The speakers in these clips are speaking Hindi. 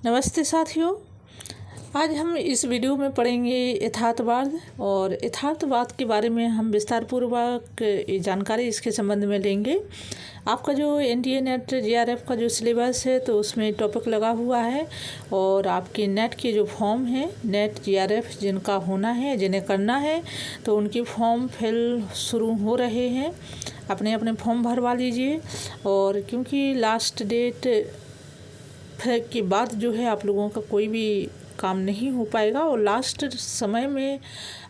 नमस्ते साथियों। आज हम इस वीडियो में पढ़ेंगे यथार्थवाद और यथार्थवाद के बारे में हम विस्तार पूर्वक जानकारी इसके संबंध में लेंगे। आपका जो एनडीए नेट जीआरएफ का जो सिलेबस है तो उसमें टॉपिक लगा हुआ है और आपके नेट के जो फॉर्म हैं नेट जीआरएफ जिनका होना है जिन्हें करना है तो उनके फॉर्म फिल शुरू हो रहे हैं। अपने अपने फॉर्म भरवा लीजिए और क्योंकि लास्ट डेट के बाद जो है आप लोगों का कोई भी काम नहीं हो पाएगा और लास्ट समय में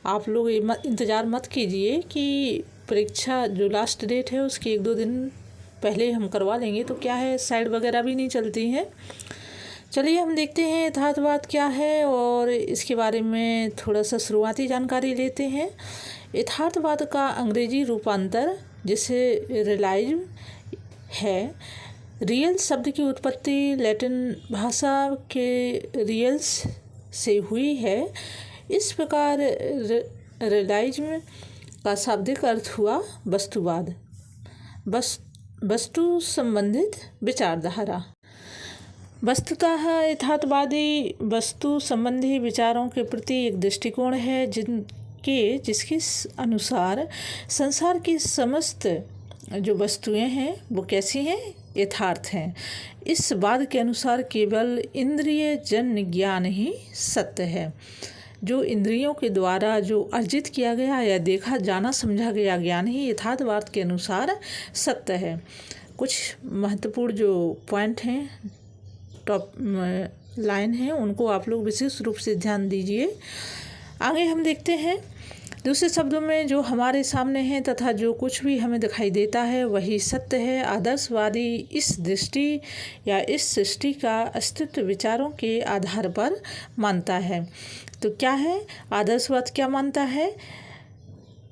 आप लोग इंतज़ार मत कीजिए कि परीक्षा जो लास्ट डेट है उसके 1-2 दिन पहले हम करवा लेंगे तो क्या है साइड वगैरह भी नहीं चलती हैं। चलिए हम देखते हैं यथार्थवाद क्या है और इसके बारे में थोड़ा सा शुरुआती जानकारी लेते हैं। यथार्थवाद का अंग्रेजी रूपांतर जिसे रियलाइज है। रियल शब्द की उत्पत्ति लैटिन भाषा के रियल्स से हुई है। इस प्रकार रियलाइज्म का शाब्दिक अर्थ हुआ वस्तुवाद, वस्तु संबंधित विचारधारा। वस्तुतः यथार्थवादी वस्तु संबंधी विचारों के प्रति एक दृष्टिकोण है जिसके अनुसार संसार की समस्त जो वस्तुएं हैं वो कैसी हैं, यथार्थ हैं। इस वाद के अनुसार केवल इंद्रिय जन्य ज्ञान ही सत्य है। जो इंद्रियों के द्वारा जो अर्जित किया गया या देखा जाना समझा गया ज्ञान ही यथार्थवाद के अनुसार सत्य है। कुछ महत्वपूर्ण जो पॉइंट हैं टॉप लाइन हैं उनको आप लोग विशेष रूप से ध्यान दीजिए। आगे हम देखते हैं। दूसरे शब्दों में जो हमारे सामने है तथा जो कुछ भी हमें दिखाई देता है वही सत्य है। आदर्शवादी इस दृष्टि या इस सृष्टि का अस्तित्व विचारों के आधार पर मानता है। तो क्या है आदर्शवाद, क्या मानता है?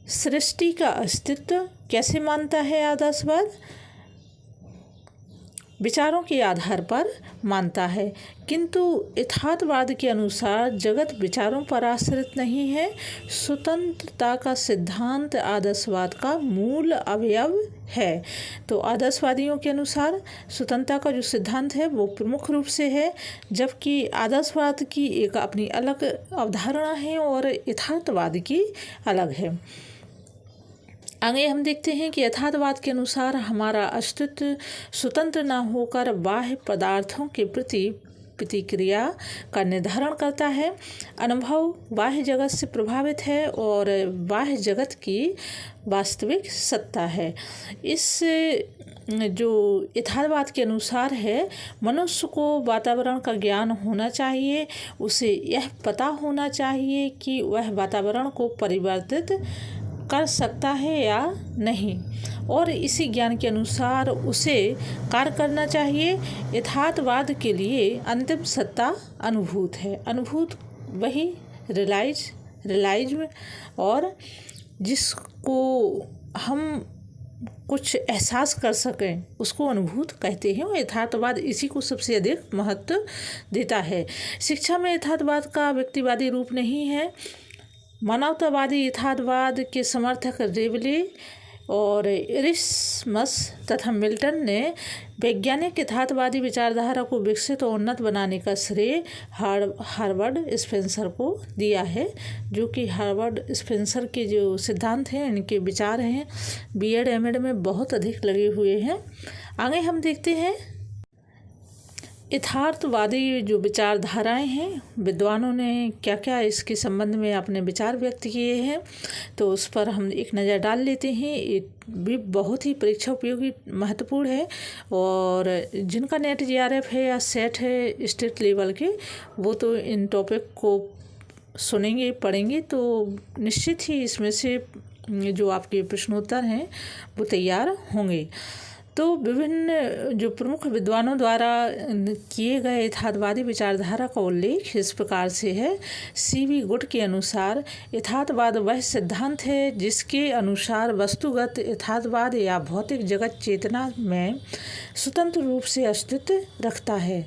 सृष्टि का अस्तित्व कैसे मानता है आदर्शवाद? विचारों के आधार पर मानता है। किंतु यथार्थवाद के अनुसार जगत विचारों पर आश्रित नहीं है। स्वतंत्रता का सिद्धांत आदर्शवाद का मूल अवयव है। तो आदर्शवादियों के अनुसार स्वतंत्रता का जो सिद्धांत है वो प्रमुख रूप से है, जबकि आदर्शवाद की एक अपनी अलग अवधारणा है और यथार्थवाद की अलग है। आगे हम देखते हैं कि यथार्थवाद के अनुसार हमारा अस्तित्व स्वतंत्र न होकर बाह्य पदार्थों के प्रति प्रतिक्रिया का निर्धारण करता है। अनुभव बाह्य जगत से प्रभावित है और बाह्य जगत की वास्तविक सत्ता है। इस जो यथार्थवाद के अनुसार है, मनुष्य को वातावरण का ज्ञान होना चाहिए। उसे यह पता होना चाहिए कि वह वातावरण को परिवर्तित कर सकता है या नहीं और इसी ज्ञान के अनुसार उसे कार्य करना चाहिए। यथार्थवाद के लिए अंतिम सत्ता अनुभूत है। अनुभूत वही रियलाइज्म और जिसको हम कुछ एहसास कर सकें उसको अनुभूत कहते हैं और यथार्थवाद इसी को सबसे अधिक महत्व देता है। शिक्षा में यथार्थवाद का व्यक्तिवादी रूप नहीं है। मानवतावादी यथार्थवाद के समर्थक रेवले और एरिस्मस तथा मिल्टन ने वैज्ञानिक यथार्थवादी विचारधारा को विकसित और उन्नत बनाने का श्रेय हार्वर्ड स्पेंसर को दिया है। जो कि हार्वर्ड स्पेंसर के जो सिद्धांत हैं इनके विचार हैं बीएड एमएड में बहुत अधिक लगे हुए हैं। आगे हम देखते हैं यथार्थवादी जो विचारधाराएं हैं विद्वानों ने क्या क्या इसके संबंध में अपने विचार व्यक्त किए हैं तो उस पर हम एक नज़र डाल लेते हैं। ये भी बहुत ही परीक्षा उपयोगी महत्वपूर्ण है और जिनका नेट जीआरएफ है या सेट है स्टेट लेवल के वो तो इन टॉपिक को सुनेंगे पढ़ेंगे तो निश्चित ही इसमें से जो आपके प्रश्नोत्तर हैं वो तैयार होंगे। तो विभिन्न जो प्रमुख विद्वानों द्वारा किए गए यथार्थवादी विचारधारा का उल्लेख इस प्रकार से है। सीवी गुड के अनुसार यथार्थवाद वह सिद्धांत है जिसके अनुसार वस्तुगत यथार्थवाद या भौतिक जगत चेतना में स्वतंत्र रूप से अस्तित्व रखता है।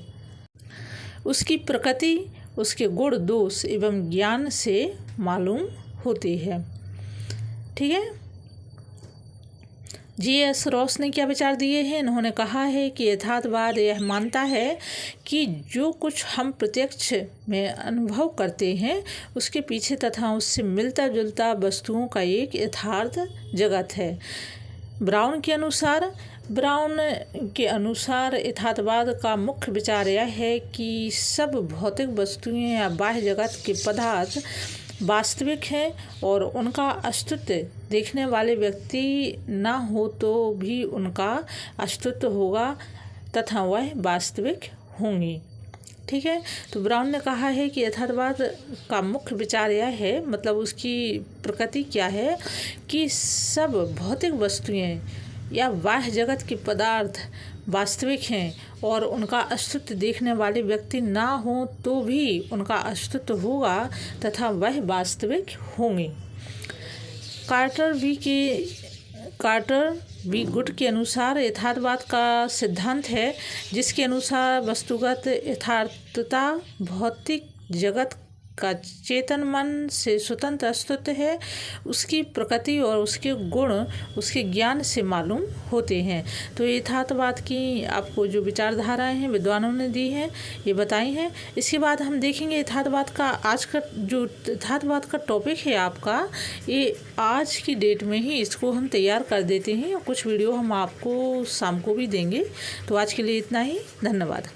उसकी प्रकृति उसके गुण दोष एवं ज्ञान से मालूम होती है। ठीक है। जी.एस. रॉस ने क्या विचार दिए हैं? इन्होंने कहा है कि यथार्थवाद यह मानता है कि जो कुछ हम प्रत्यक्ष में अनुभव करते हैं उसके पीछे तथा उससे मिलता जुलता वस्तुओं का एक यथार्थ जगत है। ब्राउन के अनुसार यथार्थवाद का मुख्य विचार यह है कि सब भौतिक वस्तुएं या बाह्य जगत के पदार्थ वास्तविक हैं और उनका अस्तित्व देखने वाले व्यक्ति ना हो तो भी उनका अस्तित्व होगा तथा वह वास्तविक होंगी। ठीक है, तो ब्राउन ने कहा है कि यथार्थवाद का मुख्य विचार यह है, मतलब उसकी प्रकृति क्या है, कि सब भौतिक वस्तुएं या बाह्य जगत के पदार्थ वास्तविक हैं और उनका अस्तित्व देखने वाले व्यक्ति ना हो तो भी उनका अस्तित्व होगा तथा वह वास्तविक होंगे। कार्टर वी गुड के अनुसार यथार्थवाद का सिद्धांत है जिसके अनुसार वस्तुगत यथार्थता भौतिक जगत का चेतन मन से स्वतंत्र अस्तित्व है। उसकी प्रकृति और उसके गुण उसके ज्ञान से मालूम होते हैं। तो यथार्थवाद की आपको जो विचारधाराएं हैं विद्वानों ने दी हैं, ये बताई हैं। इसके बाद हम देखेंगे यथार्थवाद का आज का जो यथार्थवाद का टॉपिक है आपका, ये आज की डेट में ही इसको हम तैयार कर देते हैं और कुछ वीडियो हम आपको शाम को भी देंगे। तो आज के लिए इतना ही, धन्यवाद।